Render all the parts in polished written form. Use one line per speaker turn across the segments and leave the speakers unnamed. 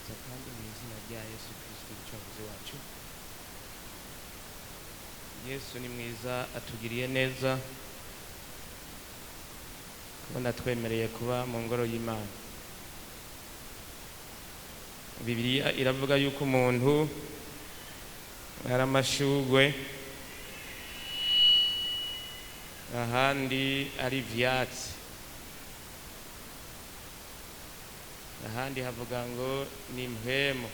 turabaramutsa kandi mu izina rya Yesu Kristo umucunguzi wacu. Yesu ni mwiza, atugiriye neza kubona twemereye kuba mu ngoro y'Imana. Bibiliya iravuga yuko umuntu ari amashugwe, ahandi ari ivyatsi, ahandi havuga ngo ni impwemu.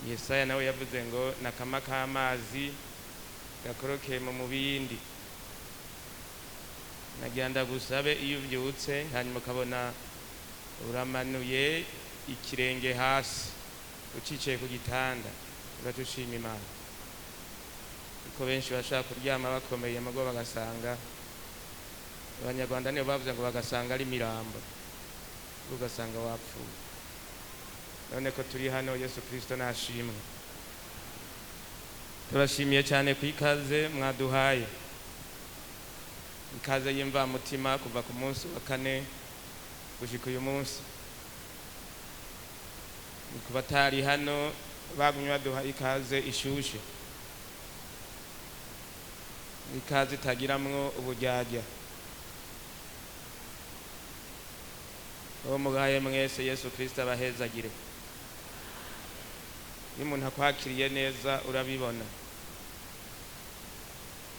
Yesaya nawe yavuze ngo nakama k'amazi gakorokeye mu mubindi. Nagira ndagusabe iyo uvyutse hanyuma ukabona uramanuye ikirenge hasi ucicaye ku gitanda, ugaca ushima Imana. Kuko benshi bashaka kuryama bakomeye amago bagasanga, Abanyarwanda nibo bavuze ngo bagasanga ari mirambo, ugasanga wapfuye. None ko turi hano, Yesu Kristo nashimwe. Turashimiye cyane ku ikaze mwaduhaye, ikaze y'imvamutima kuva ku munsi wa 4 gushika uyu munsi. Ku batari hano bagumye baduha ikaze ishushe, ikaze itagiramwo uburyarya. Uwo mugaye mwese Yesu Kristo abahezagire. Iyo umuntu akwakiriye neza urabibona,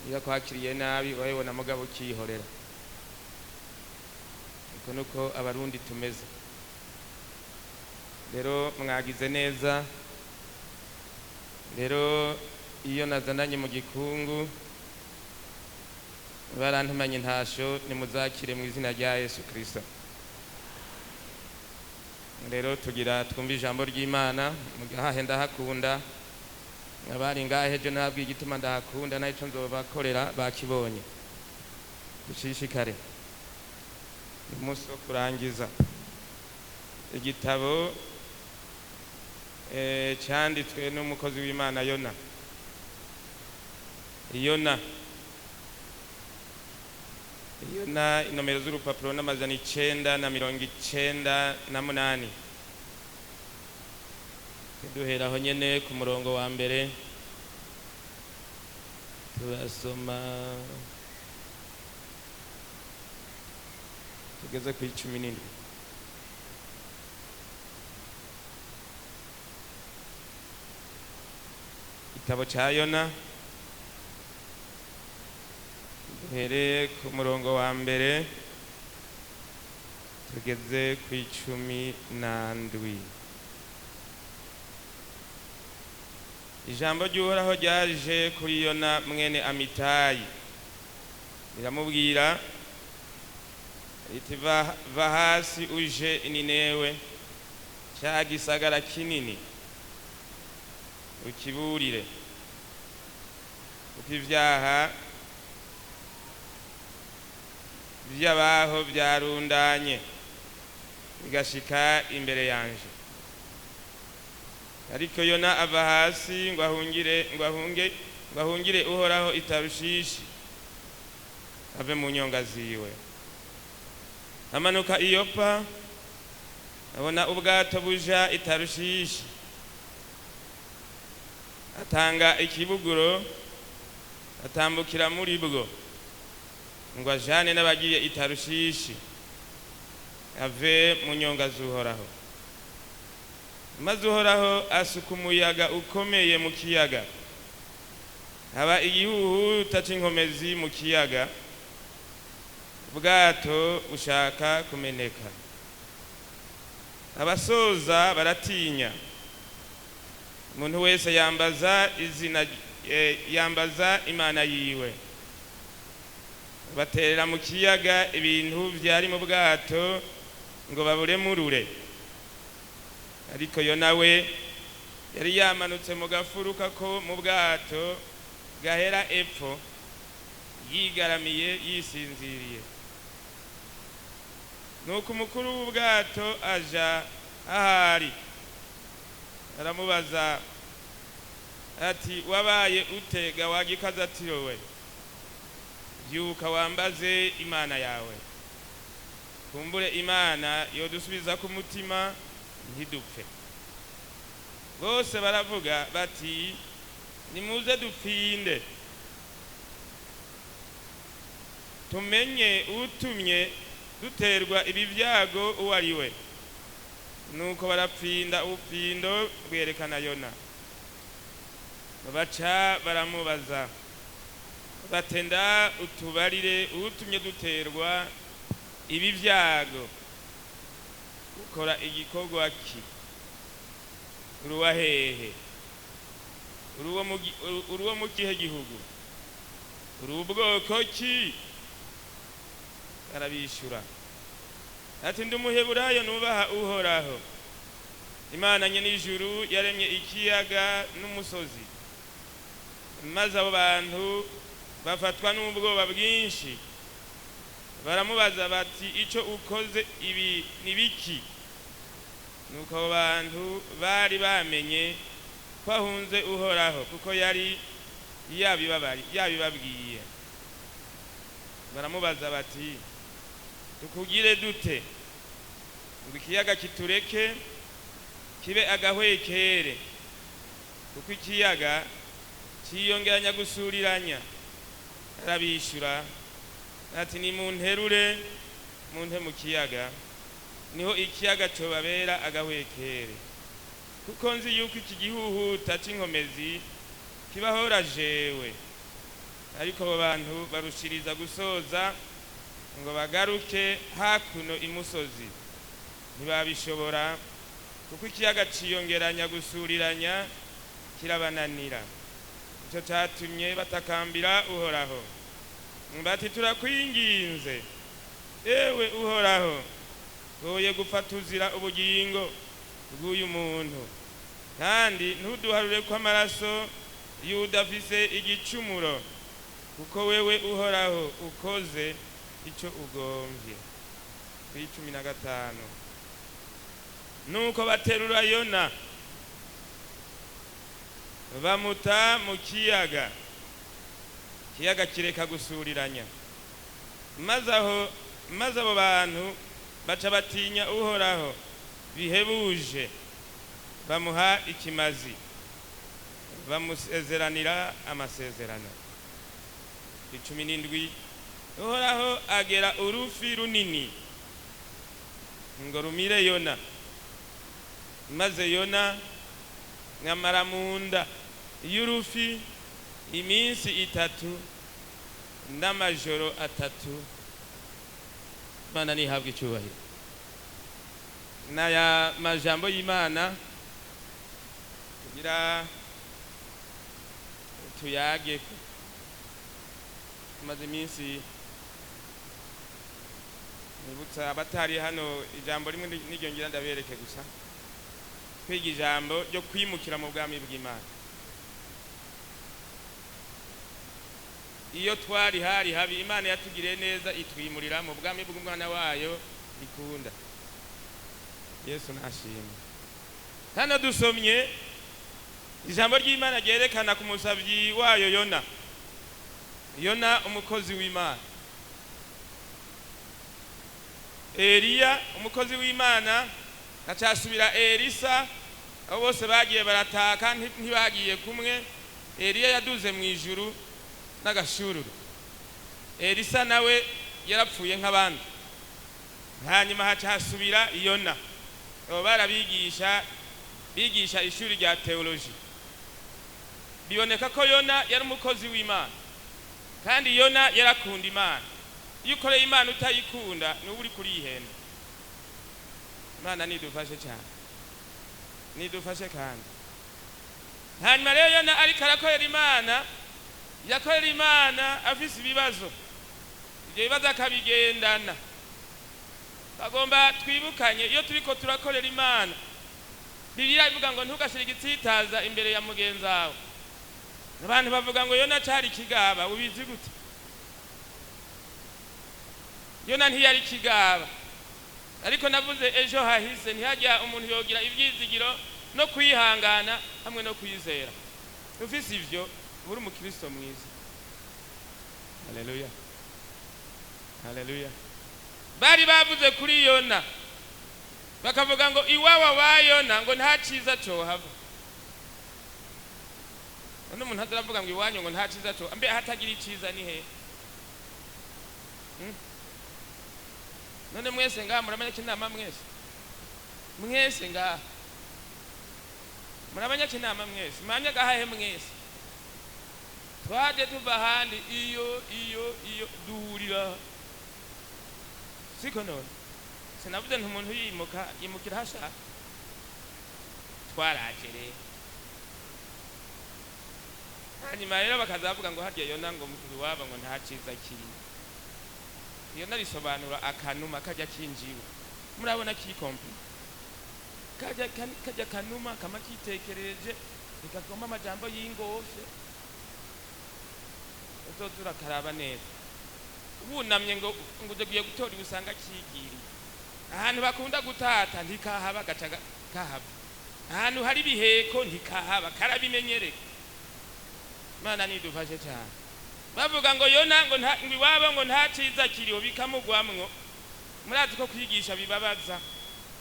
iyo akwakiriye nabi urabibona mugabo ukihorera. Uko nuko abarundi tumeze. Rero mwagize neza. Rero iyo nazananye mu gikungu barantumanye ntasho, nimuzakire mu izina rya Yesu Kristo. Rero tugira twumva ijambo ry'Imana, mugahe ndahakunda. Abari ngahe je nabwiye igituma ndahakunda naico nzobakorera bakibonye. Dushishikare umunsi wo kurangiza igitabo cyanditswe n'umukozi w'Imana Yona. Yona inomero z'urupapuro n'amajana 998. Duheraho nyene ku murongo wa mbere turasoma tugeze ku 17. Igitabo ca Yona, duhere ku murongo wa mbere tugeze ku 17. Ijambo ry'Uhoraho ryaje kuri Yona mwene Amitayi, riramubwira riti va hasi uje Ninewe, cya gisagara kinini, ukiburire uko ivyaha vy'abaho vyarundanye bigashika imbere yanje. Ariko Yona ava hasi ngo ahungire Uhoraho i Tarushishi, ave mu nyonga ziwe. Amanuka i Yopa, abona ubwato buja i Tarushishi, atanga ikibuguro atambukira muri bwo ngo ajane n'abagiye i Tarushishi, ave mu nyonga z'Uhoraho. Maze Uhoraho asuka umuyaga ukomeye mu kiyaga, haba igihuhuta c'inkomezi mu kiyaga, ubwato bushaka kumeneka. Abasoza baratinya, umuntu wese yambaza Imana yiwe. Baterera mu kiyaga ibintu vyari mu bwato ngo baburemurure. Ariko Yona we yari yamanutse mu gafuruka ko mu bwato gahera epfo, yigaramiye yisinziriye. Nuko umukuru w'ubwato aja ahari, aramubaza ati wabaye utega wagikazatiro we, vyuka wambaze Imana yawe. kumbure Imana yodusubiza ku mutima ntidupfe. Bose baravuga bati nimuze dupfinde tumenye utumye duterwa ibi byago uwo ari we. Nuko barapfinda, ubupfindo bwerekana Yona. Baca baramubaza batenda utubarire utumye duterwa ibi byago, ukora igikorwa ki, uruwa hehe, uruwo mu kihe gihugu, uri ubwoko ki? Arabishura ati ndi umuheburayo nubaha Uhoraho, Imana nyene ijuru yaremye ikiyaga n'umusozi. Maze abo bantu bafatwa n'ubwoba bwinshi, baramubaza bati ico ukoze ibi ni biki? Nuko abo bantu bari bamenye ko ahunze Uhoraho kuko yari yabibabwiye. Baramubaza bati tukugire dute ngo ikiyaga kitureke kibe agahwekere, kuko ikiyaga ciyongeranya gusuriranya? Arabishura ati nimunterure munte mu kiyaga, niho ikiyaga cobabera agahwekere, kuko nzi yuko iki gihuhuta c'inkomezi kibahora jewe. Ariko abo bantu barushiriza gusoza ngo bagaruke hakuno imusozi, ntibabishobora kuko ikiyaga ciyongeranya gusuriranya kirabananira. Ico catumye batakambira Uhoraho bati turakwinginze, ewe Uhoraho, hoye gupfa tuzira ubugingo bw'uyu muntu, kandi ntuduharure ko amaraso y'udafise igicumuro, kuko wewe Uhoraho ukoze ico ugomvye. 15. Nuko baterura Yona bamuta mu kiyaga, kiyaga kireka gusuriranya. Maze abo bantu baca batinya Uhoraho bihebuje, bamuha ikimazi, bamusezeranira amasezerano. 17. Uhoraho agera urufi runini ngo rumire Yona, maze Yona ngamara munda y'urufi iminsi 3 n'amajoro 3. Imana nihabwe icyubahiro. Naya majambo y'Imana kugira tuyage maze iminsi nibutsa abatari hano ijambo rimwe n'iryongera ndabereke gusa, kwiga ijambo ryo kwimukira mu bwami bw'Imana. Iyo twari hari habi, Imana yatugiriye neza itwimurira mu bwami bw'umwana wayo ikunda. Yesu nashimwe. Hano dusomye ijambo ry'Imana ryerekana ku musavyi wayo Yona. Yona umukozi w'Imana, Eliya umukozi w'Imana acasubira Elisa, abo bose bagiye barataka ntibagiye kumwe. Eliya yaduze mu ijuru n'agashururu, Elisa nawe yarapfuye nk'abandi. Hanyuma haca hasubira Yona. Abo barabigisha ishuri rya teoloji. Biboneka ko Yona yari umukozi w'Imana, kandi Yona yarakunda Imana. Iyo ukoreye Imana utayikunda ni uri kurihenda. Imana nidufashe cyane, nidufashe kandi. Hanyuma rero Yona ariko arakorera Imana, yakorera Imana afise ibibazo, ibyo bibazo akabigendana. Bagomba twibukanye iyo turiko turakorera Imana, Bibiliya ivuga ngo ntugashire igitsitaza imbere ya mugenzi wawe. Abantu bavuga ngo Yona cari kigaba, ubizi gute? Yona ntiyari kigaba, ariko navuze ejo hahise ntihajya umuntu yogira ibyizigiro no kwihangana hamwe no kwizera. Ufise ivyo uri umukristo mwiza. Haleluya, haleluya. bari bavuze kuri Yona bakavuga ngo iwawa wa Yona ngo nta ciza cohava. None umuntu ataravuga ngo iwanyu ngo nta ciza co ambe hatagira iciza ni he? None mwese ngaha muramenya kinama mwese ngaha muramenya kinama mwese manya gahahe mwese twaje tuva handi iyo duhurira siko none sinavuze ntumuntu yimukira hashaka twaraje rero hanyuma rero bakazavuga ngo harya Yona ngo iwabo ngo nta ciza kiri. Iyo narisobanura akanuma kajya kinjiwe murabona kikompi kajya kanuma kama kitekereje ikagoma amajambo y'ingoshe uzozura karaba neza ubunamye ngo ugiye gutora usanga kigiri ahantu bakunda gutata ntikahaba gacaga kahaba ahantu hari biheko ntikahaba karabimenyereye. Mana nidufashe cyane bavuga ngo Yona ngo iwabo ngo nta ciza kiriho bikamugwamwo. Murazi ko kwigisha bibabaza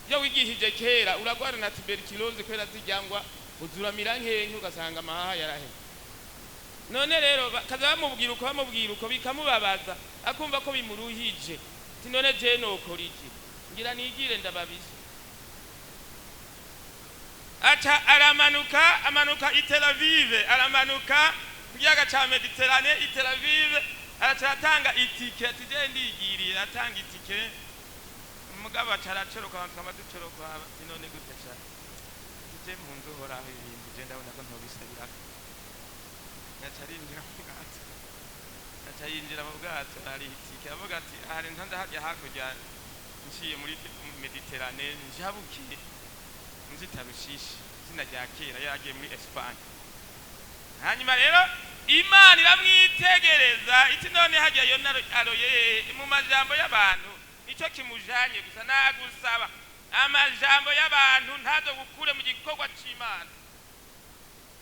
iyo wigishije kera uragwara na tuberculose kwera zijyangwa uzuramira nkenke ugasanga amahaha yarahe. None rero kaza bamubwira uko bikamubabaza akumva ko bimuruhije ti none je nokora iki ngira nigire ndababisha. Acha amanuka i Tel Aviv aramanuka kuyaga cha Mediterane i Tel Aviv aratanga itike ati je ndigiriye atanga itike umugabo acaracoroka abantu kamaducoroka sinone gute cha je munzu horaho ibintu je ndabona ko ntobisabira nacarinjira mu bwato nacayinjira mu bwato ari itike avuga ati hari ntanda hajya hakurya nciye muri Mediterane njabukiye nzitarushishi zina rya kera yagiye muri Espagne. Hanyuma rero Imana iramwitegereza iti none hajya Yona aroye mu majambo y'abantu nicyo kimujanye gusa nagusaba amajambo y'abantu ntazo gukure mu gikorwa c'Imana.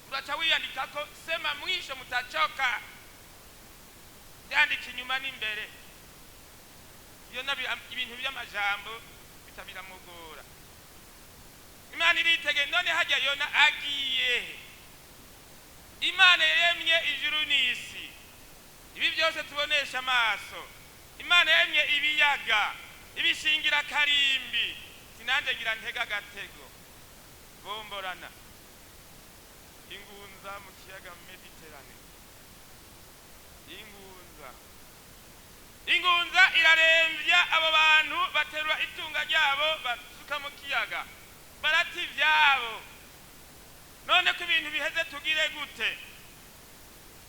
Uraca wiyandika ko sema mwisho mutachoka yandika inyuma n'imbere. Yona ibintu by'amajambo bitabira mugora. Imana iritege none hajya Yona agiye. Imana yaremye ijuru n'isi ibi byose tubonesha amaso. Imana yaremye ibiyaga ibishingira karimbi sinanje ngira ntega gatego bomborana ingunza mu kiyaga Mediterane. Ingunza iraremvya abo bantu baterura itunga ryabo basuka mu kiyaga barati vyabo. None ko ibintu biheze tugire gute?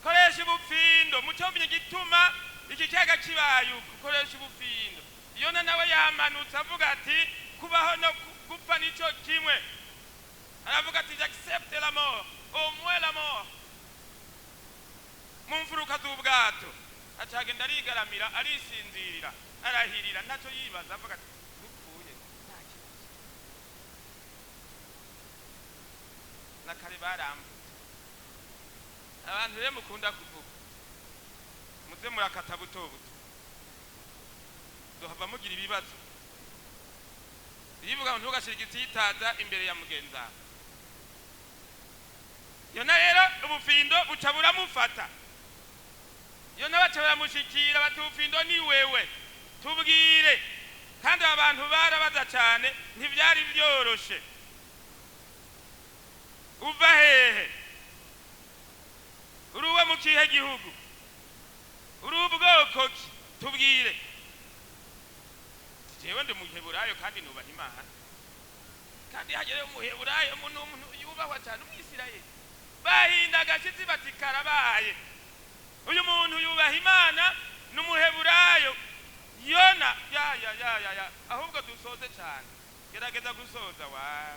Koresha ubufindo mucomye gituma iki kiyaga kibaye ukoresha ubufindo. Yona nawe yamanutse avuga ati kubaho no gupfa nico kimwe. Aravuga ati j'accepte la mort, au moins la mort. Mumfuruka z'ubwato acagenda arigaramira arisinzirira arahirira ntaco yibaza avuga ati gupfuye ntaki nakare barambutse. Abantu rero mukunda kuvuga muze murakata buto dohava mugira ibibazo yivuga ngo ntugashirigitse yitaza imbere ya mugenza. Yona rero ubufindo buca buramufata. Yona baca baramushikira bati ubufindo ni wewe tubwire. Kandi abantu barabaza cyane ntivyari byoroshe. Uva hehe? Uruwe mu kihe gihugu? Urubwoko ki? Tubwire. Jewe ndi muheburayo kandi nubaha Imana. Kandi hagere umuheburayo umuntu yubahwa cyane umwisirayeli. Bahinda agashizi bati karabaye. Uyu muntu yubaha Imana n'umuheburayo. Yona ya ahubwo dusoze cyane. Gerageza gusoza wa.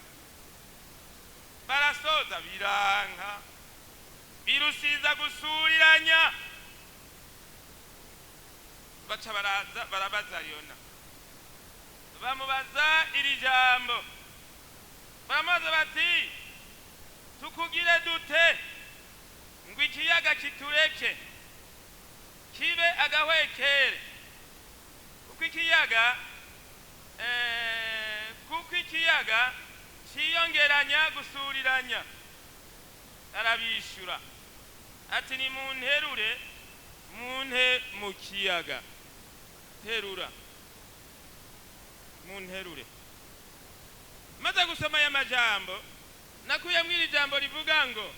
Barasoza biranka. Birusiza gusuriranya. Baca barabaza Yona. Bamubaza iri jambo. Baramubaza bati tukugire dute ngo ikiyaga kitureke kibe agahwekere kuko ikiyaga ciyongeranya gusuriranya. Arabishura ati ni munterure munte mu kiyaga. Terura munterure. Maze gusoma aya majambo nakuyemwo iri jambo rivuga ngo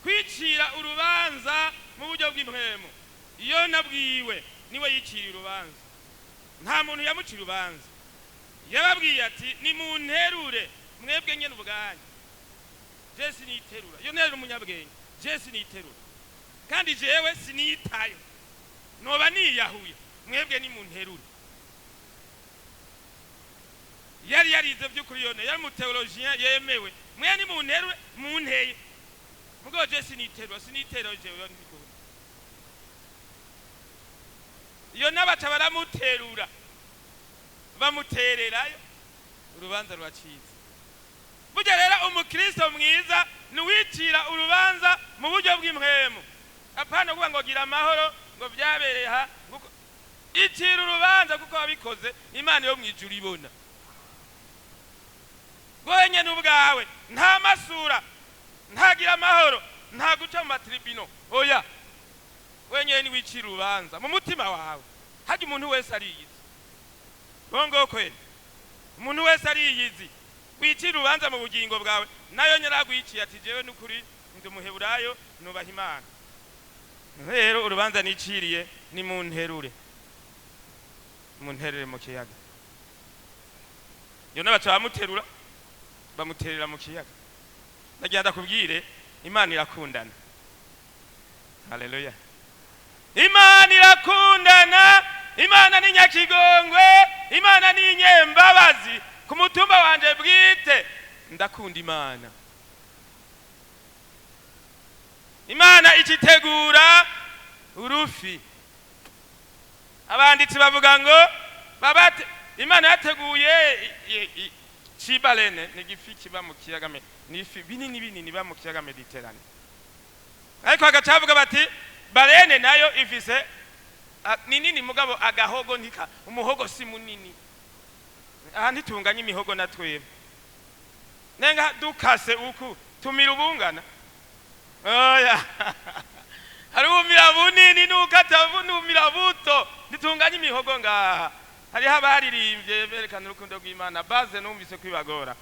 kwicira urubanza mu buryo bw'impwemu. Iyo nabwiwe niwe yicira urubanza, nta muntu yamucira urubanza. Yababwiye ati ni munterure mwebwe nyene ubwanyu. Je siniterura. Iyo nterura umunyabwenge, je siniterura. Kandi jewe sinitayo. Noba niyahuye. Mwebwe ni munterure. Yari yarize by'ukuri yone, yari mu theologien yemewe. Mwe ni munterure, munteye. Mugo je siniterura, siniterura jewe ndikubona. Iyo nabaca baramuterura. Bamutererayo urubanza rwacize. Burya rero umukristo mwiza nuwicira urubanza mu buryo bw'impwemu. Apana kuvuga ngo gira amahoro ngo byabereye ha. Icira urubanza kuko wabikoze Imana yo mwijuru ibona. Gwenye n'ubwawe nta masura, ntagira amahoro, nta guca mu matribino. Oya. Wenye ni wicira urubanza mu mutima wawe. Haje umuntu wese ariyizi. Bongo kweli. Umuntu wese ariyizi. Wicira urubanza mu bugingo bwawe. Nayo nyaragwiciye ati jewe n'ukuri ndi umuheburayo nubaha Imana. Rero urubanza niciriye ni munterure. Munterere mu kiyaga. Yo nabaca bamuterura bamuterera mu kiyaga. Nagiye ndakubwire Imana irakundana. Haleluya. Imana irakundana. Imana ni nyakigongwe. Imana ni nyembabazi. Ku mutumba wanje bwite ndakunda Imana. Imana ikitegura urufi. Abanditsi bavuga ngo babate Imana yateguye Chibalene ni gifi kiba mu kiyaga ni ifi binini ba mu kiyaga Mediterane. Ariko agacavuga bati balene nayo ifise nini mugabo agahogo ntika umuhogo si munini. Aha ntitunganye imihogo na twebwe. Nenga dukase uku tumira ubungana. Oya. Hari umira bunini nukata numira buto ntitunganye imihogo ngaha. Hari habaririmbye berekana urukundo rw'Imana baze numvise kwibagora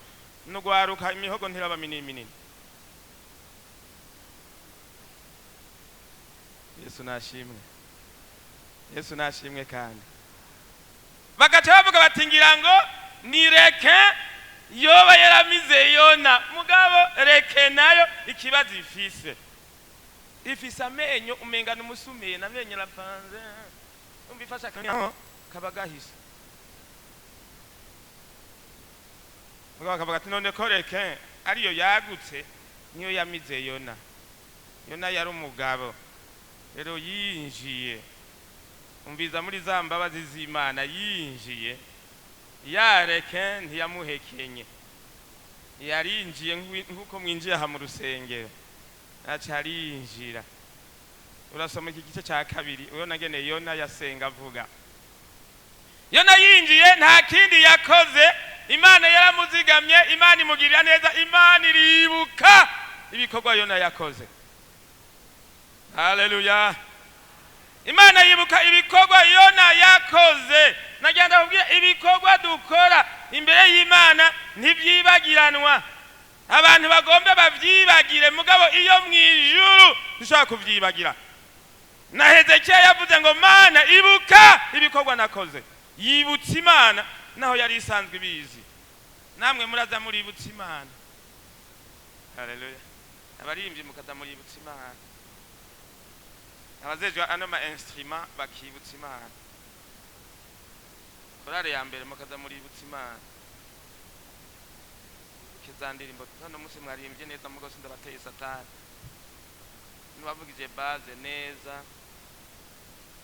no gwaruka imihogo ntiraba minini. Yesu nashimwe. Yesu nashimwe kandi. Bagaca bavuga batingira ngo ni reke yoba yaramize Yona mugabo reke nayo ikibazo ifise. Ifise amenyo umenga n'umusumiye namenyo rapanze. Umbifasha kabagahise. Mugabo kavuga ati none ko reke ariyo yagutse niyo yamize Yona. Yona yari umugabo. Rero yinjiye. Umviza muri za mbabazi z'Imana yinjiye. Yareke ntiyamuhekenye. Yarinjiye nkuko mwinjiye aha mu rusengero. Acarinjira. Urasoma iki gice cya kabiri uyo nagene Yona yasenga avuga. Yona yinjiye nta kindi yakoze. Imana yaramuzigamye, Imana imugirira neza, Imana iribuka ibikorwa Yona yakoze. Haleluya. Imana yibuka ibikorwa Yona yakoze. Nagenda kubwira ibikorwa dukora imbere y'Imana ntibyibagiranwa. Abantu bagombe bavyibagire mugabo iyo mwijuru dushaka kuvyibagira. Na Hezekiya yavuze ngo Mana ibuka ibikorwa nakoze. Yibutse Imana naho yari isanzwe bizi. Namwe muraza muri ibutse Imana. Haleluya. Abarimbye mukaza muri ibutse Imana. Abazejwe ano ma instrument bakibutse Imana. Korale ya mbere mukaza muri ibutse Imana. Kizandirimbo hano musi mwarimbye neza mugose ndabateye Satani. Nubavugije base neza.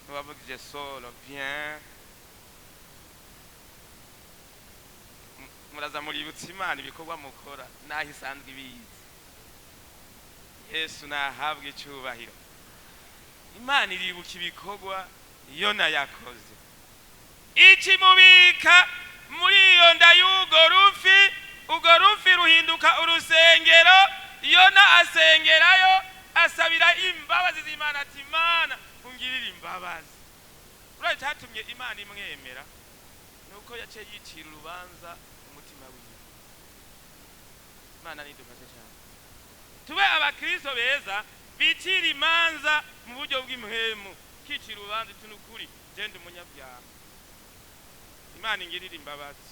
Nubavugije solo bien. Muraza muri ibutse Imana ibikorwa mukora naho isanzwe ibizi. Yesu nahabwe icyubahiro. Imana iribuka ibikorwa Yona yakoze. ikimubika muri iyo nda y'urwo rufi. Urwo rufi ruhinduka urusengero. Yona asengerayo asabira imbabazi z'Imana ati Imana ungirira imbabazi. Uraye cyatumye Imana imwemera nuko yaciye yicira urubanza umutima wiwe. Imana nidufashe cyane tube abakristo beza bicira imanza mu buryo bw'impwemu. Kicira urubanza tunukuri genda umunyabyaha. Imana ingirira imbabazi.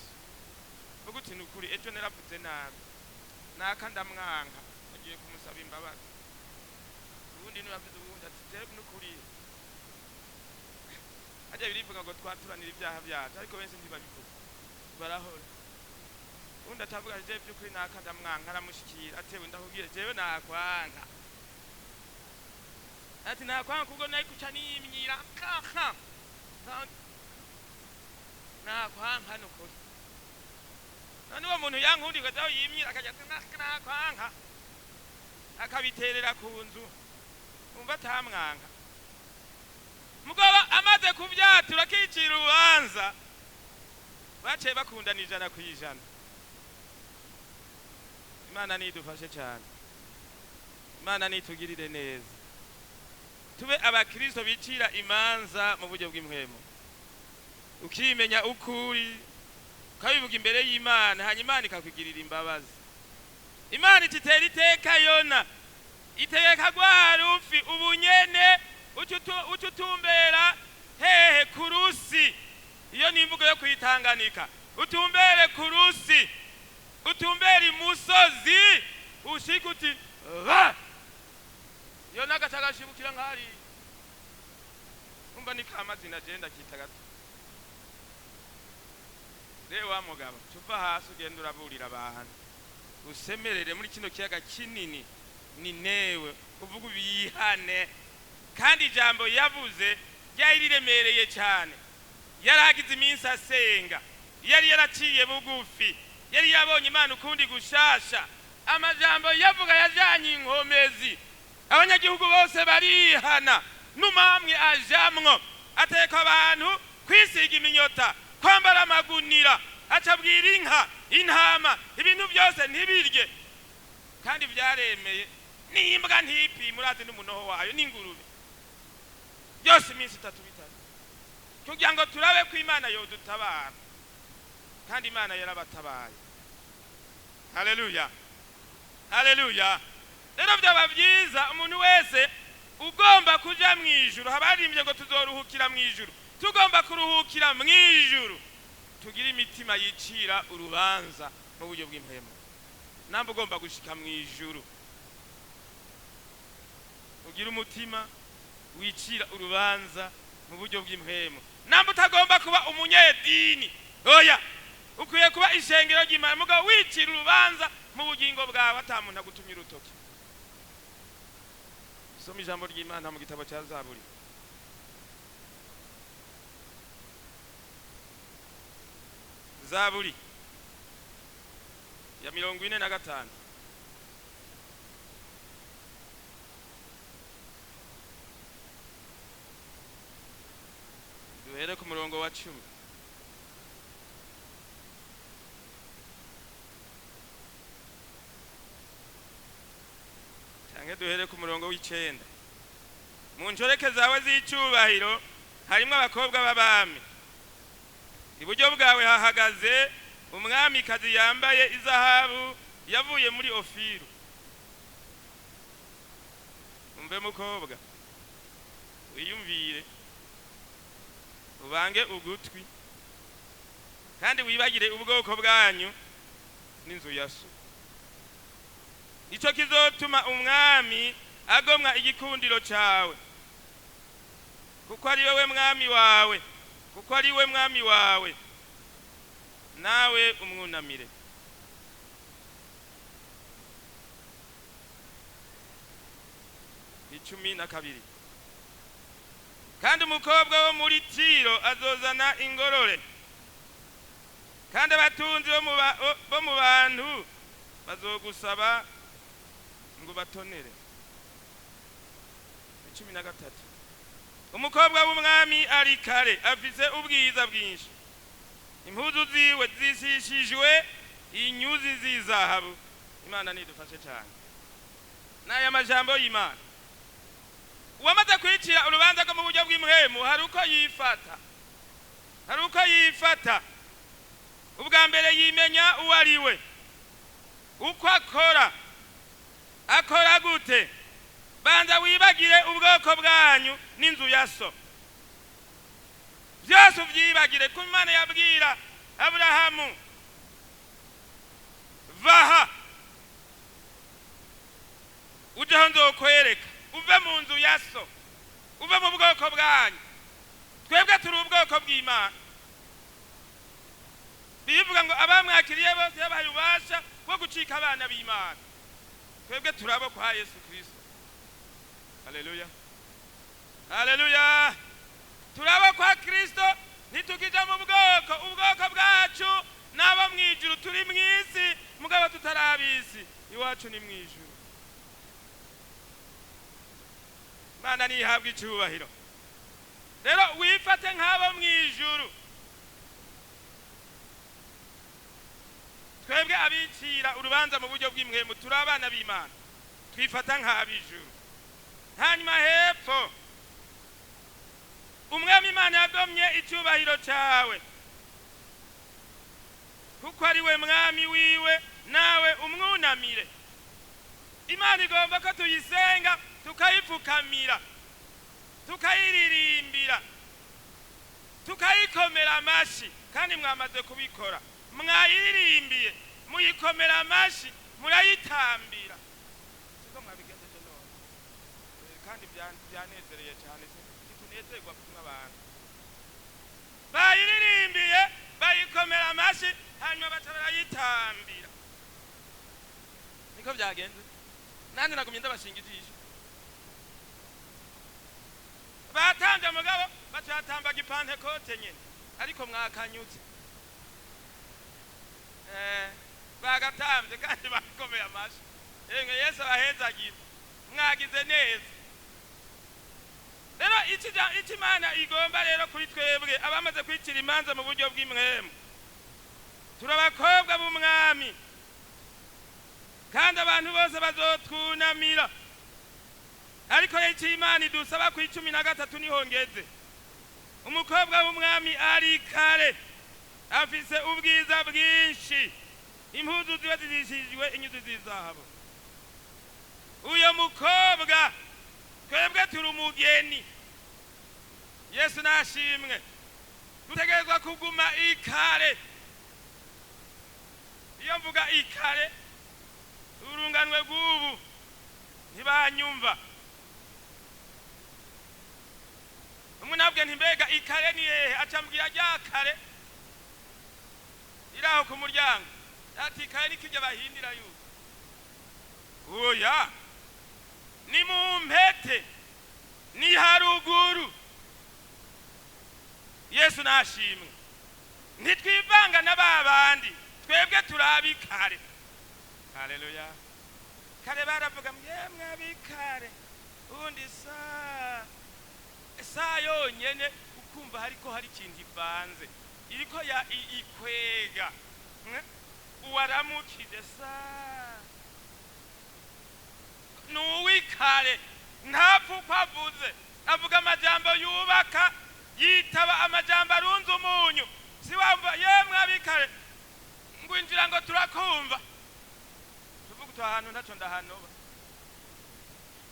Uguti nukuri ejo naravuze nabi naka ndamwanka agiye kumusaba imbabazi. Ubundi nuravuze ubundi ati jewe nukuri ajya birivuga ngo twaturanira ibyaha byacu ariko benshi ntibabivuga barahora. Ubundi atavuga jewe by'ukuri naka ndamwanka aramushikira atewe ndahubwire jewe nakwanka ati nakwanka kubwo nayi kuca nimyira kaka nakwanka nukuri. None uwo muntu yankundi gazaho yimyira akajya nakwanka akabiterera ku nzu umva atamwanka. Mugabo amaze kubyatura kicira urubanza baciye bakundana 100%. Imana nidufashe cyane. Imana nitugirire neza. Tube abakristo bicira imanza mu buryo bw'impwemu. Ukimenya ukuri kabivuga imbere y'Imana hanyuma Imana ikakugirira imbabazi. Imana ititera iteka Yona iteka gwa rufi ubunyene ucutumbera hehe kurusi. Iyo ni imvugo yo kwitanganika. Utumbere kurusi utumbere imusozi ushikuti Yona agashibukira nkari umva ni kamazina genda kitagato. Rewa mugabo tuva hasi ugenda uraburira abantu usemerere muri kino kiyaga kinini ni newe uvuga ubihane. Kandi ijambo yavuze ryari riremereye cyane. Yaragize iminsi asenga, yari yaraciye bugufi, yari yabonye Imana ukundi gushasha. Amajambo yavuga yajanye inkomezi. Abanyagihugu bose barihana numamwe ajamwo ateka abantu kwisiga iminyota kwambara amagunira acabwira inka intama ibintu byose ntibirye. Kandi byaremeye n'imbwa ntipi murazi n'umunoho wayo n'ingurube byose iminsi 3 bitatu kugira ngo turabe ko Imana yodutabara. Kandi Imana yarabatabaye. Haleluya haleluya. Rero byaba byiza umuntu wese ugomba kuja mwijuru. Habarimbye ngo tuzoruhukira mwijuru. Tugomba kuruhukira mwijuru. Tugira imitima yicira urubanza mu buryo bw'impemu. Nambo ugomba gushika mwijuru. Ugira umutima wicira urubanza mu buryo bw'impemu. Nambo utagomba kuba umunyedini. Oya. Ukwiye kuba ishengero ry'Imana mugabo wicira urubanza mu bugingo bwawe atamuntu agutumye urutoki. Soma ijambo ry'Imana mu gitabo cya Zaburi. Zaburi ya 45. Duhere ku murongo wa 10. Canke duhere ku murongo w'9. Mu njoreke zawe z'icubahiro harimo abakobwa b'abami. Iburyo bwawe hahagaze umwami kazi yambaye izahabu yavuye muri Ofiru. Umbe mukobwa wiyumvire ubange ugutwi kandi wibagire ubwoko bwanyu n'inzu yaso. Ico kizotuma umwami agomwa igikundiro cawe kuko ari wewe mwami wawe. Kuko ari we mwami wawe nawe umwunamire. Icumi na kabiri. Kandi umukobwa wo muri Tiro azozana ingorore kandi abatunzi bo mu bantu bazogusaba ngo batonere. Icumi na gatatu. Umukobwa w'umwami ari kare afise ubwiza bwinshi impuzu ziwe zisishijwe inyuzi z'izahabu. Imana nidufashe cyane. N'aya majambo y'Imana uwamaze kwicira urubanza rwo mu buryo bw'imhemu hari uko yifata ubwa mbere yimenya uwo ari we, uko akora gute. Banza wibagire ubwoko bwanyu n'inzu ya so, byose ubyibagire. Ko Imana yabwira Aburahamu, vaha ujaho nzokwereka, uve mu nzu ya so, uve mu bwoko bwanyu. Twebwe turi ubwoko bw'Imana. Bivuga ngo abamwakiriye bose yabahaye ububasha bwo gucika abana b'Imana. Twebwe turabo kwa Yesu Kristo. Haleluya, haleluya. Turabo kwa Kristo, nitukija mu ubwoko bwacu nabo mwijuru. Turi mwisi mugabo tutarabisi, iwacu ni mwijuru. Mana nihabwe icyubahiro. Rero wifate nk'abo mwijuru. Twebwe abicira urubanza mu buryo bw'imhemu turi abana b'Imana, twifata nk'abijuru. Hanyuma hepfo, umwami Imana yagomye icyubahiro cyawe, kuko ari we mwami wiwe, nawe umwunamire. Imana igomba ko tuyisenga, tukayipfukamira, tukayiririmbira, tukayikomera amashi. Kandi mwamaze kubikora, mwayiririmbiye, muyikomera amashi, murayitambira. Siko mwabigendeje none. Kandi byanezereye cyane, tunezerwa kumwe abantu. Bayiririmbiye, bayikomera amashi, hanyuma baca barayitambira. Niko byagenze. Nandi nagumye ndabashinga ijisho. Batambye mugabo batamba gipantekote nyene, ariko mwakanyutse. Bagatambye kandi bakomeye amashi. Yesu ahezagira, mwagize neza. Rero iki Imana igomba rero kuri twebwe abamaze kwicira imanza mu buryo bw'imhemu, turabakobwa b'umwami, kandi abantu bose bazotwunamira. Ariko iki Imana idusaba ku 13 niho ngeze. Umukobwa w'umwami ari kare, afise ubwiza bwinshi, impuzu ziwe zishijwe inyuzi z'izahabu. Uyo mukobwa twebwe turi umugeni. Yesu nashimwe. Dutegerezwa kuguma ikare. Iyo mvuga ikare, urunganwe rw'ubu ntibanyumva. Umunabwe ntimbega ikare ni hehe, acambwira rya kare iraho ku muryango. Ati ikare nikije bahindira yuko. Oya, ni mu mpete, ni haruguru. Yesu nashimwe. Ntitwivanga n'ababandi, twebwe turabikare. Haleluya. Kare baravuga mwemwe abikare, undi sa yonyene ukumva hariko hari ikintu ivanze, iriko ya ikwega. Uwaramukije sa nuwikare, ntapfu kwavuze, avuga amajambo yubaka, yitaba amajambo arunze umunyu. Siwamva yemwe abikare ngwinjira ngo turakumva. Tuvuga ahantu ntaco ndahanoba.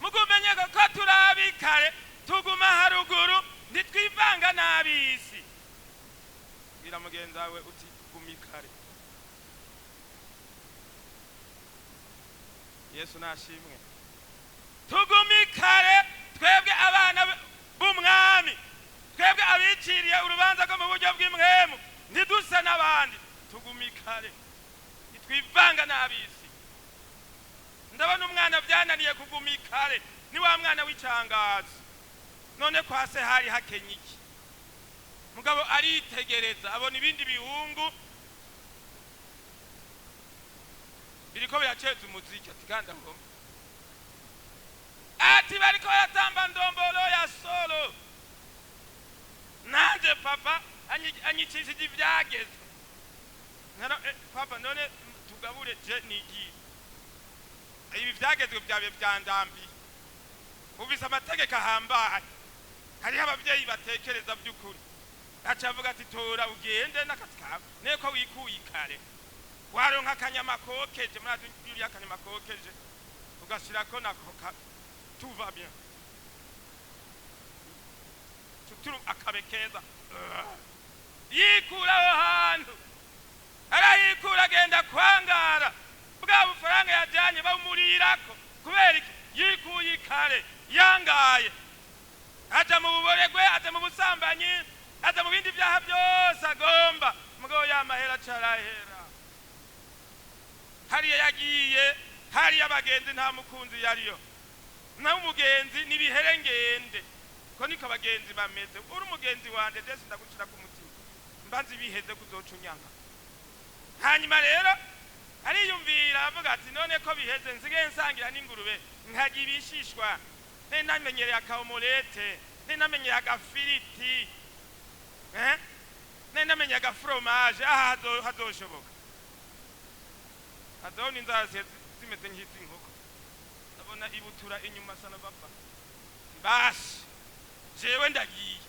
Mugumenye ko turabikare, tuguma haruguru, ntitwivanga n'abisi. Bira mugenzi wawe uti gumikare. Yesu nashimwe. Tugumikare, twebwe abana b'umwami, twebwe abiciriye urubanza rwo mu buryo bw'imhemu, ntidusa n'abandi. Tugumikare, ntitwivanga n'abisi. Ndabona umwana byananiye kugumikare, ni wa mwana w'icangazi. None kwa se hari hakenyiki, mugabo aritegereza, abona ibindi bihungu biriko biraceza umuziki. Ati ganda ngoma, ati bariko yatamba ndombolo ya solo. Nanje papa anyicishije ivyageze.
papa none tugabure je nigi ibi vyagezwe byabe byandambi ubise amategeko ahambaye hari abavyeyi batekereza by'ukuri acavuga ati tora ugende n'akazi kawe neko wikuye kare waronka akanyama kokeje murazi yuriya akanyama kokeje ugashirako nako tout va bien tuturu akabekeza yikuraho hantu arayikura agenda kwangara bwa bufaranga yajanye bawumurirako kubera iki yikuye kare yangaye aja mu buboregwe aja mu busambanyi aja mu bindi byaha byose agomba mugabo yamahera carahera hariya yagiye hariya abagenzi nta mukunzi yariyo naho umugenzi nibiherengende ko niko abagenzi bameze uri umugenzi wanje dese ndagucira ku mutima mbanzi biheze kuzocunyanga hanyuma rero ariyumvira avuga ati none ko biheze nzige nsangira n'ingurube nkagibishishwa namenyereye akaomolete namenyereye agafiriti namenyereye agafromage aha hazoshoboka azoni inzara zimeze nk'iz'i nkoko ndabona ibutura inyuma sana bapfa bashi jewe ndagiye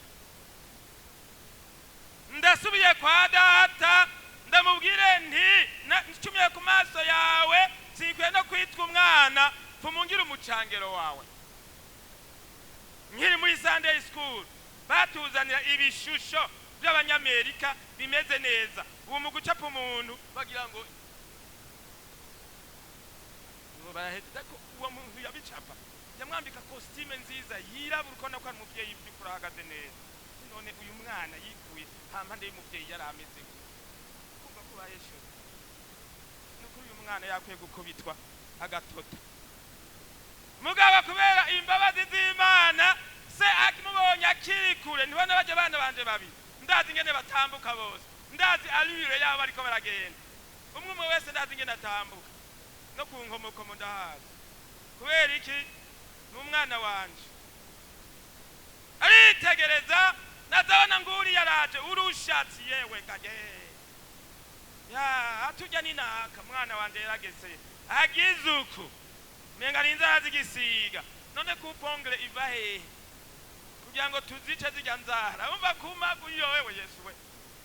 ndasubiye kwa data ndamubwire nti ncumye ku maso yawe sikwiye no kwitwa umwana fumungira umucangero wawe nkiri muri Sunday school batuzanira ibishusho by'abanyamerika bimeze neza uwo mu gucapa umuntu bagira ngo barahita ko uwo muntu yabicapa yamwambika costume nziza yirabura ukona ko ari umuvyeyi by'ukuri ahagaze neza none uyu mwana yikuye hampande y'umuvyeyi yari ameze kumva ko bayesho nuko uyu mwana yakwiye gukubitwa agatota mugaba kubera imbabazi z'Imana se akimubonye akiri kure ntibona baje bana banje babi ndazi ngene batambuka bose ndazi alure yabo ariko baragenda umwe wese ndazi ngene atambuka no kunkomoko mu ndahazi kubera iki n'umwana wanje aritegereza nazabona nguri yaraje urushatsi yewe kaje ya atujya ninaka mwana wanje yaragese agizuku menga ninzara zigisiga none kupongere iva hehe kugira ngo tuzice zijya nzara umva kumagu yowe Yesu we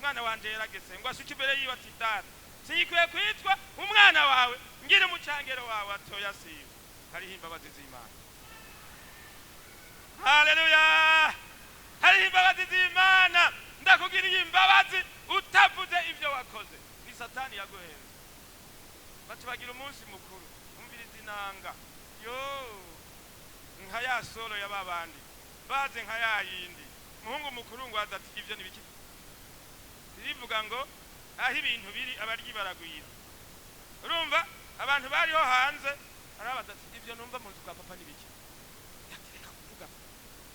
mwana wanje yaragese ngo asuke imbere yiwe ati data sikwiye kwitwa umwana wawe ngire umucangero wawe atoya siwe hariho imbabazi z'Imana haleluya hariho imbabazi z'Imana ndakugiriye imbabazi utavuze ibyo wakoze ni satani yaguhenze bati bagira umunsi mukuru umviriza inanga yo nka ya solo y'ababandi baze nka ya yindi muhungu mukuru ngo azati ivyo nibiki rivuga ngo aho ibintu biri abaryi baragwira urumva abantu bariho hanze arabaza ati ivyo numva mu nzu kwa papa nibiki yatereka kuvuga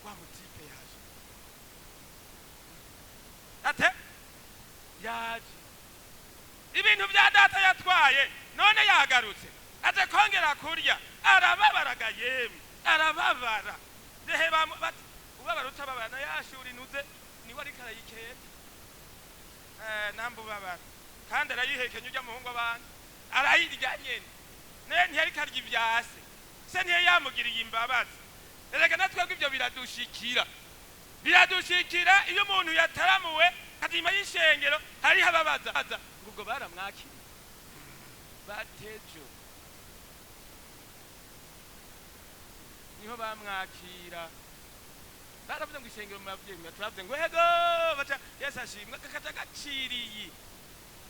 wa mutipe yaje ate yaje ibintu bya data yatwaye none yagarutse aje kongera kurya arababaraga yemwe arababara dehe bati ubabara utababara na yashuri nuze ni wari karayikenda nambu babara kandi arayihekenye ujya muhungu abandi arayirya nyene ne ntiyari karya ivyase se ntiye yamugiriye imbabazi erega natwebwe ibyo biradushikira iyo umuntu yataramuwe kadima y'ishengero hari hababaza ubwo baramwakira batejo niho bamwakira baravuze ngo ishengero muvyeyi turavuze ngo hego baca Yesu ashimwe kakata gaciriye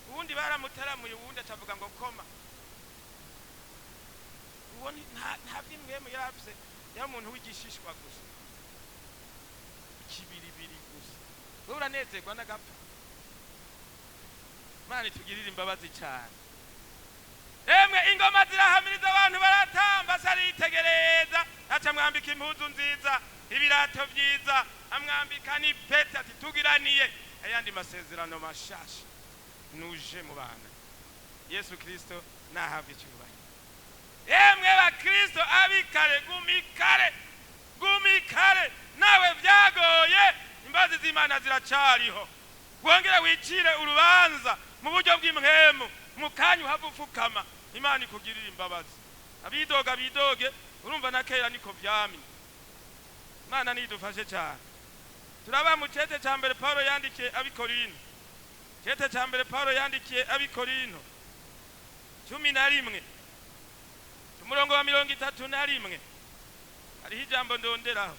ubundi baramutaramuye ubundi atavuga ngo koma uboni nta byimwe yarafise ya umuntu wigishishwa gusa kibiribiri gusa uranezerwa n'agapfa Mani tugirira imbabazi cyane emwe ingoma zirahamiriza abantu baratamba saritegereza aca mwambika impuzu nziza ibirato byiza amwambika ni pete ati tugiraniye ayandi masezerano mashasha nuje mu bana Yesu Kristo nahabwe cyubahiro emwe ba Kristo abikare gumikare nawe byagoye imbazi z'Imana ziracariho wongera wicire urubanza mu buryo bw'imhemu mu kanya uhava upfukama imana ikugirira imbabazi. Abidoga bidoge, urumva na kera niko vyamye. Imana nidufashe cyane. Turaba mu cete ca mbere Paulo yandikiye abikorino. Cete ca mbere Paulo yandikiye abikorino 11 umurongo wa 31 hariho ijambo ndonderaho.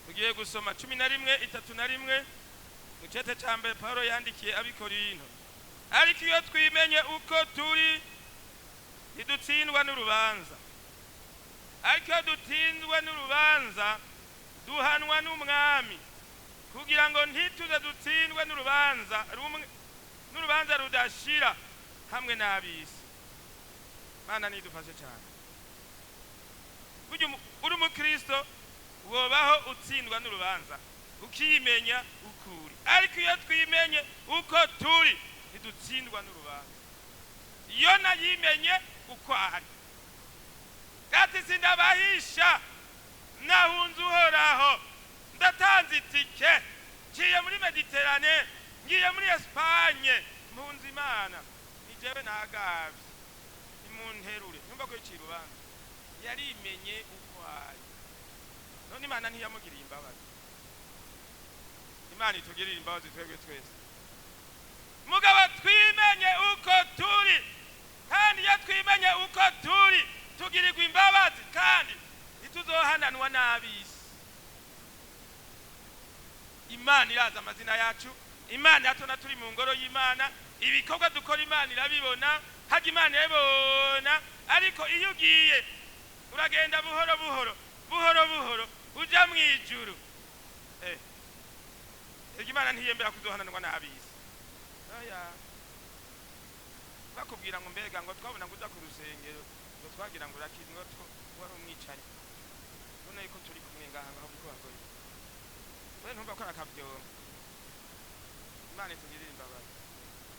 Tugiye gusoma 11:31 mu cete ca mbere Paulo yandikiye abikorino. Ariko iyo twimenye uko turi ntidutsindwa n'urubanza. Ariko iyo dutsindwe n'urubanza duhanwa n'umwami kugira ngo ntituze dutsindwe n'urubanza rudashira hamwe n'abisi. Mana nidufashe cyane. Uri umukristo wobaho utsindwa n'urubanza ukimenya ukuri. Ariko iyo twimenye uko turi ntidutsindwa n'urubanza. Iyo nayimenye uko ari kati sindabahisha nahunze uhoraho ndatanze itike ngiye muri Mediterane ngiye muri Espagne mpunze Imana nijewe nagavye imunterure nyumva ko icirubanza yarimenye uko ari. None Imana ntiyamugiriye imbabazi. Imana itugirira imbabazi twebwe twese. Mugabo twimenye uko turi, kandi iyo twimenye uko turi tugirirwa imbabazi kandi ntituzohananwa n'abisi. Imana iraza amazina yacu, Imana yatona turi mu ngoro y'Imana, ibikorwa dukora Imana irabibona, haje Imana yabona. Ariko iyo ugiye uragenda buhoro buhoro uja mwijuru, Imana ntiyembera kuzohananwa n'abisi. Oya, bakubwira ngo mbega ngo twabona kuza ku rusengero ngo twagira ngo urakizwa wari umwicanyi. None yuko turi kumwe ngaha aho biko bagore. We ntumva ko akabyoma. Imana itugirira imbabazi.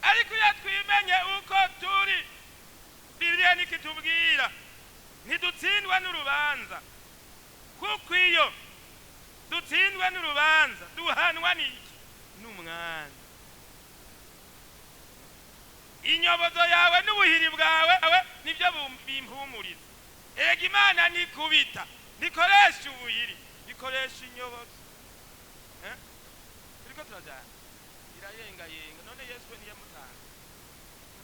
Ariko iyo twimenye uko turi, Bibiliya nikitubwira ntidutsindwa n'urubanza. Kuko iyo dutsindwa n'urubanza duhanwa n'iki? N'umwami. Inyobozo yawe n'ubuhiri bwawe nibyo bimpumuriza. Ega Imana nikubita nikoresha ubuhiri, nikoresha inyobozo. Turiko turajana irayenga. None Yesu we niyamutanga.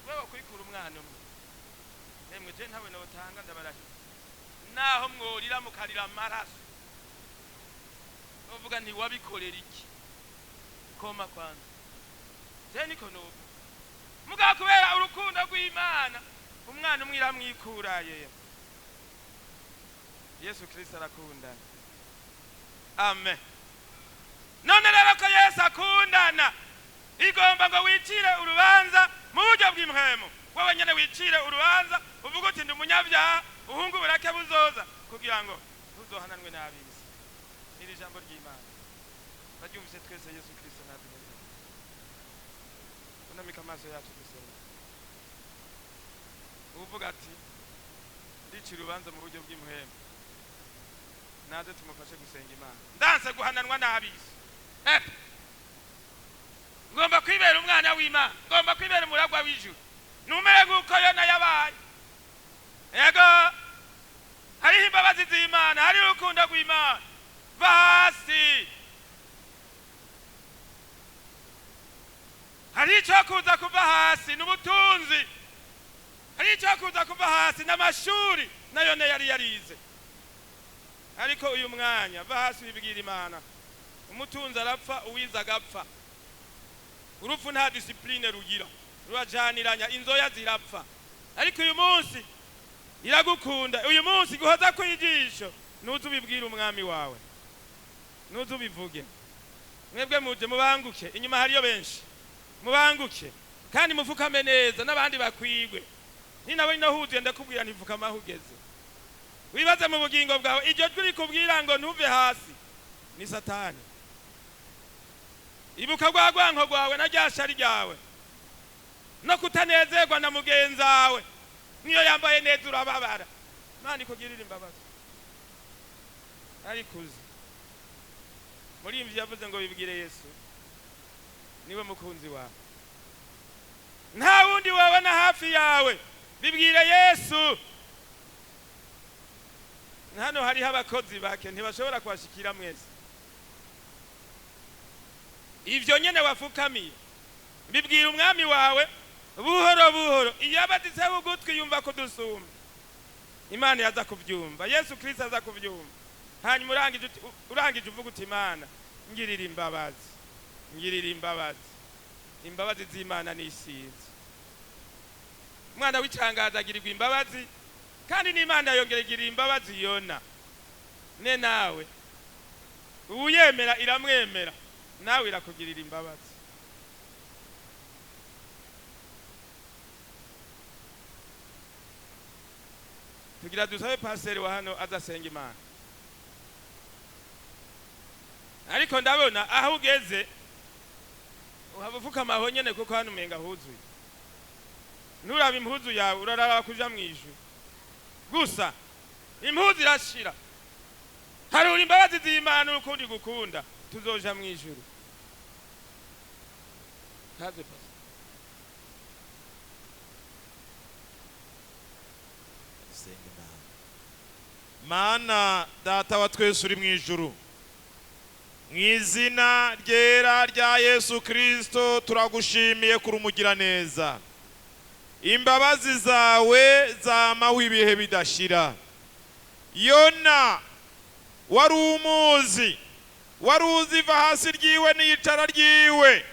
Wewe kwikura umwana umwe. Nemwe je ntawe notanga ndabarahi. Naho mworira mukarira amaraso. Uvuga nti wabikorera iki? Koma kwanza. Je niko novuga. Muga kubera urukundo rw'Imana umwana umwe iramwikuraye. Yesu Kristo arakundana. Amen. None rero ko Yesu akundana igomba ngo wicire urubanza mu buryo bw'impwemu. Wowe nyene wicire urubanza uvuga uti ndi umunyabyaha uhungu burake buzoza kugira ngo tuzohananwe n'abisi. Iri jambo ry'Imana baryumvise twese Yesu Kristo natugeze. Unamika amaso yacu dusenga. Uvuga ati ndicira urubanza mu buryo bw'impwemu. Naze tumufashe gusenga Imana. Ndanse guhananwa n'abisi. Ngomba kwibera umwana w'Imana, ngomba kwibera umuragwa w'ijuru. Numere nguko Yona yabaye. Yego hariho imbabazi z'Imana, hari urukundo rw'Imana. Basi hari icyo kuza kuva hasi n'ubutunzi, hari icyo kuza kuva hasi n'amashuri nayo yari yarize. Ariko uyu mwanya va hasi bibwira Imana. Umutunzi arapfa, uwiza agapfa. Urupfu nta discipline rugira, rurajaniranya, inzoya zirapfa. Ariko uyu munsi iragukunda, uyu munsi guhoza kwijisho nuzu bibwira umwami wawe, nuzu bivuge. Mwebwe muje mubanguke, inyuma hariyo benshi. Mubanguke kandi mufukame neza n'abandi bakwigwe. Ni nawe nahuze ndakubwira ntivukama hugeze. Wibaze mu bugingo bwawe iryo jwi kubwira ngo ntuve hasi ni Satani. Ibuka gwagwanko gwawe na ryashari ryawe no kutanezerwa na mugenzawe niyo yambaye neza urababara. Imana ikugirira imbabazi. Arikuze
muri imvi yavuze ngo bibwire Yesu niwe mukunzi wawe, nta wundi wabona hafi yawe, bibwire Yesu. Hano hariho abakozi bake ntibashobora kubashikira mwese, ivyo nyene wafukamiye bibwira umwami wawe buhoro buhoro. iyo abaditse bugutwi yumva kudusumba, Imana yaza kuvyumva, Yesu Kristo aza kuvyumva. Hanyuma urangije uvuga uti Imana ngirira imbabazi, ngirira imbabazi. Imbabazi z'Imana nisize. Umwana w'icangaza agirirwa imbabazi, kandi n'Imana yongera igirira imbabazi yona. Ne nawe uyemera iramwemera, nawe irakugirira imbabazi. Tugira dusabe paseri wa hano azasenga Imana. Ariko ndabona aho ugeze uhavuka amaho nyene, kuko hano umenga huzuye. Nuraba impuzu yawe uraraba kuja mwijuru gusa, impuzu irashira. Harura imbabazi z'Imana n'ukundi gukunda, tuzoja mwijuru. Kaze pasi.
Mana data wa twese uri mwijuru, mwizina ryera rya Yesu Kristo turagushimiye kuri umugira neza. Imbabazi zawe zamaho ibihe bidashira. Yona wari umuzi, wari uziva hasi ryiwe n'iyicara ryiwe,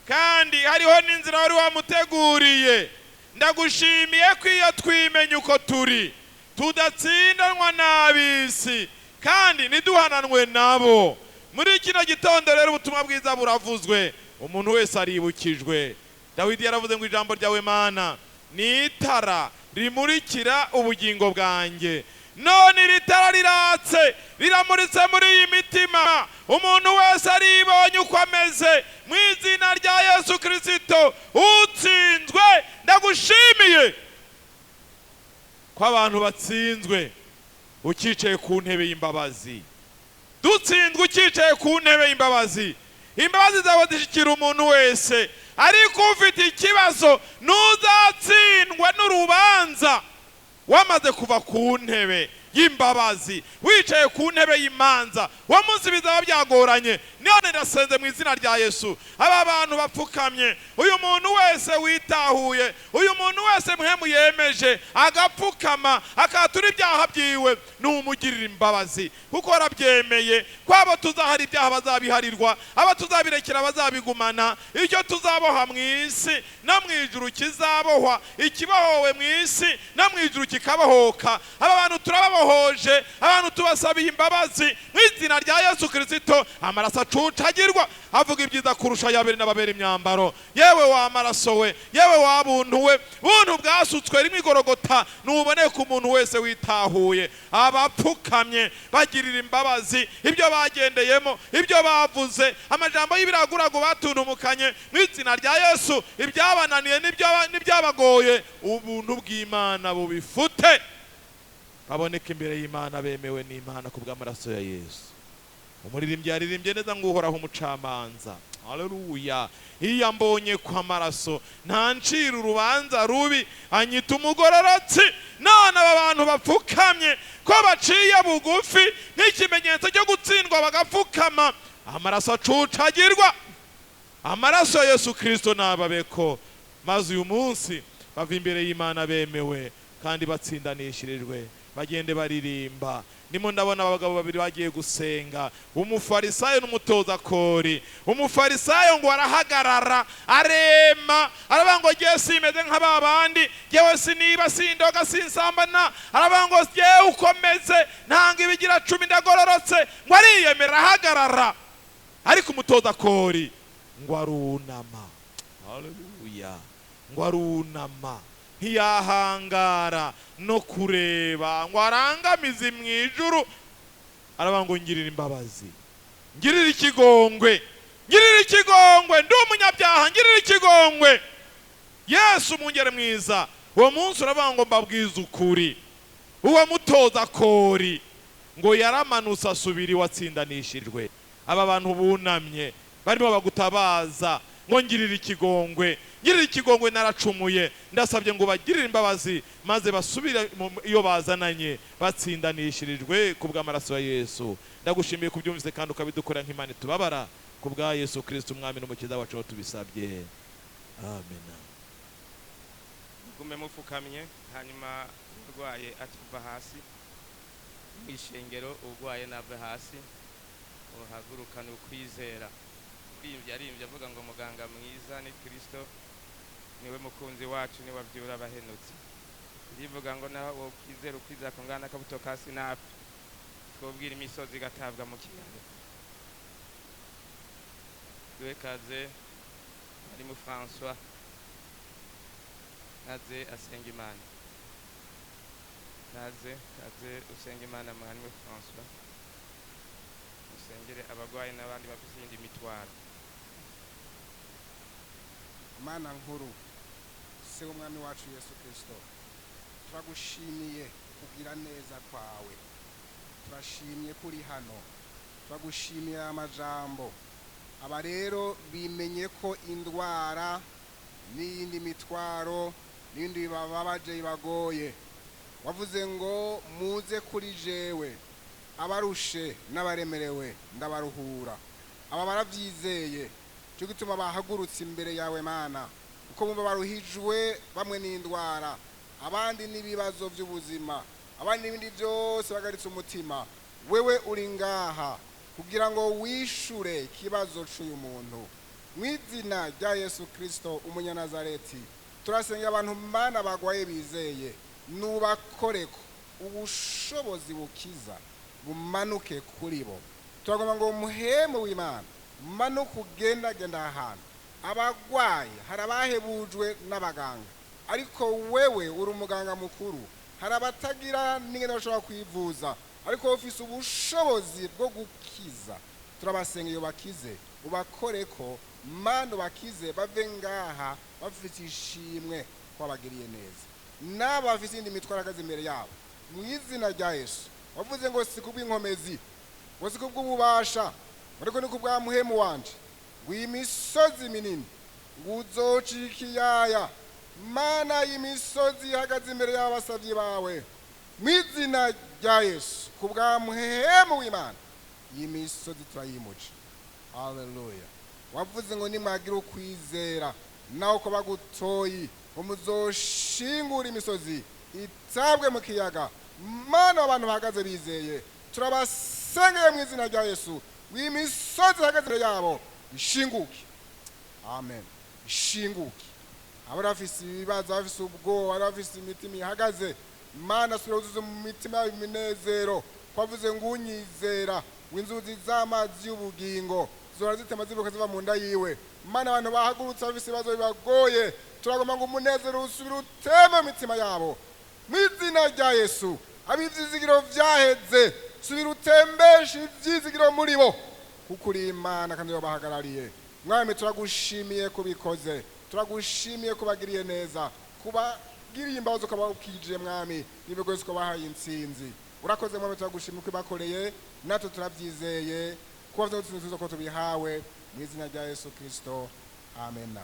kandi hariho n'inzira wari wamuteguriye. Ndagushimiye ko iyo twimenye uko turi tudatsindanwa n'abisi, kandi niduhananwe nabo. Muri kino gitondo rero ubutumwa bwiza buravuzwe, umuntu wese aribukijwe. Dawidi yaravuze ngo ijambo ryawe Mana ni itara rimurikira ubugingo bwanjye. None iri tara riratse riramuritse muri iyi mitima, umuntu wese aribonye uko ameze. Mu izina rya Yesu Kristo utsinzwe, ndagushimiye ko abantu batsinzwe ukicaye ku ntebe y'imbabazi. Dutsinzwe ukicaye ku ntebe y'imbabazi. Imbabazi zawe zishikira umuntu wese, ariko ufite ikibazo nuzatsindwa n'urubanza wamaze kuva ku ntebe y'imbabazi, wicaye ku ntebe y'imanza. Wa munsi bizaba byagoranye. None ndasenze mu izina rya Yesu, aba bantu bapfukamye, uyu muntu wese witahuye, uyu muntu wese muhemu yemeje agapfukama akatura ibyaha byiwe, numugirira imbabazi, kuko warabyemeye ko abo tuzahari ibyaha bazabiharirwa, abo tuzabirekera bazabigumana. Icyo tuzaboha mu isi no mu ijuru kizabohwa, ikibohowe mu isi no mu ijuru kikabohoka. Aba bantu turababohoje, abantu tubasabiye imbabazi mu izina rya Yesu Kristo. Amaraso acucagirwa avuga ibyiza kurusha yabere n'ababera imyambaro. Yewe wa maraso we, yewe wa buntu we, buntu bwasutswe rimwe Igorogota, nubone ku muntu wese witahuye. Abapfukamye bagirira imbabazi ibyo bagendeyemo, ibyo bavuze, amajambo y'ibiragurago batunumukanye. Mu izina rya Yesu ibyabananiye n'ibyabagoye, ubuntu bw'Imana bubifute, baboneka imbere y'Imana bemewe n'Imana kubw'amaraso ya Yesu. Umuririmbyi yaririmbye neza ngo uhoraho umucamanza. Haleluya. Iyo mbonye kwa maraso ntancira urubanza rubi, anyita umugororotsi. None aba bantu bapfukamye ko baciye bugufi nk'ikimenyetso cyo gutsindwa bagapfukama, amaraso acucagirwa. Amaraso ya Yesu Kristo nababeko, maze uyu munsi bava imbere y'Imana bemewe kandi batsindanishirijwe, bagende baririmba. Nimo ndabona abagabo babiri bagiye gusenga, umufarisayo n'umutoza kori. Umufarisayo ngo arahagarara arema, aravuga ngo ngiye simeze nk'ababandi, ngewe siniba sindoga sinsambana, aravuga ngo ngiye ukomeze ntanga ibigira 10 ndagororotse. Ngo ariyemera ahagarara, ariko umutoza kori ngo arunama. Haleluya. Ngo arunama, ntiyahangara no kureba, ngo arangamize mu ijuru. Aravuga ngo ngirira imbabazi, ngirira ikigongwe, ngirira ikigongwe, ndi umunyabyaha, ngirira ikigongwe. Yesu mungere mwiza, uwo munsi uravuga ngo mbabwiza ukuri, uwo mutoza kori ngo yaramanutse asubira iwatsindanishijwe. aba bantu bunamye barimo bagutabaza ngo ngirira ikigongwe naracumuye, ndasabye ngo bagirire imbabazi maze basubire iyo bazananye batsindanishirijwe ku bw'amaraso ya Yesu. Ndagushimiye kubyumvise kandi ukabidukora nk'Imana itubabara ku bwa Yesu Kristo umwami n'umukiza wacu aho tubisabye, amen.
gume mupfukamye, hanyuma urwaye atuva hasi mw'ishengero, urwaye nave hasi, uhagurukane ukwizera. Arimbye avuga ngo muganga mwiza ni Kristo, niwe mukunzi wacu, niwe avyura abahenutsi. Ndivuga ngo naho wokwizera ukwizera kungana akabuto ka sinapi, twobwira imisozi igatabwa mu kiyaga. Duhe kaze ari mu François naze asenga Imana. Kaze usenga Imana mwarimu François, usengere abagwayi n'abandi bafite indi mitwaro.
Mana nkuru, se umwami wacu Yesu Kristo, turagushimiye kugira neza kwawe, turashimye kuri hano, turagushimiye amajambo. Aba rero bimenye ko indwara n'iyindi mitwaro n'ibindi bibabaje bibagoye, wavuze ngo muze kuri jewe abarushe n'abaremerewe ndabaruhura. Aba baravyizeye, cyo gituma bahagurutse imbere yawe Mana, uko bumva baruhijwe, bamwe n'indwara, abandi n'ibibazo by'ubuzima, abandi n'ibindi byose bagaritse umutima. Wewe uri ngaha kugira ngo wishure ikibazo cy'uyu muntu. Mu izina rya Yesu Kristo umunyanazareti, turasengera abantu Mana bagwaye bizeye, nubakoreko ubushobozi bukiza bumanuke kuri bo. Turagomba ngo umuhemu w'Imana manuka ugendagenda ahantu abagwaye, hari abahebujwe n'abaganga, ariko wewe uri umuganga mukuru. Hari abatagira n'ingene bashobora kwivuza, ariko ufise ubushobozi bwo gukiza. Turabasenga iyo bakize, ubakoreko Mana, bakize bave ngaha bafite ishimwe ko bagiriye neza. N'aba bafite indi mitwaro agaze imbere yabo, mu izina rya Yesu. Wavuze ngo si kubw'inkomezi, ngo si kubw'ububasha, ariko ni kubwa muhemu wanje, ngo imisozi minini ngo uzocika iyaya. Mana, y'imisozi ihagaze imbere y'abasavyi bawe, mu izina rya Yesu, kubwa muhemu w'Imana, y'imisozi turayimuje. Haleluya. Wavuze ngo nimwagira ukwizera, naho ko bagutoyi ngo muzoshingura imisozi itabwe mu kiyaga. Mana, abantu bahagaze bizeye, turabasengeye mu izina rya Yesu, w'imisozi ihagaze imbere yabo ishinguke. Amen. Ishinguke. Abarafise ibibazo, abafise ubwoba, abafise imitima ihagaze, Mana, subiza mu mitima y'iminezero. Kwavuze ngo unyizera w'inzuzi z'amazi y'ubugingo zora zitema zivuka ziva mu nda yiwe. Mana, abantu bahagurutse bafise ibibazo bibagoye, turagomba ngo umunezero usubire uteme mu mitima yabo mu izina rya Yesu. Abivyizigiro vyaheze, subira utembeshe ivyizigiro muri bo, kuko uri Imana kandi bahagarariye. Mwami, turagushimiye kubikoze, turagushimiye kubagiriye neza, kubagiriye imbabazi ukaba ukije Mwami, n'ibigozi ko bahaye intsinzi. Urakoze Mwami, turagushimiye kubakoreye, natwe turabyizeye kuba tuzi ko tubihawe mu izina rya Yesu Kristo. Amen.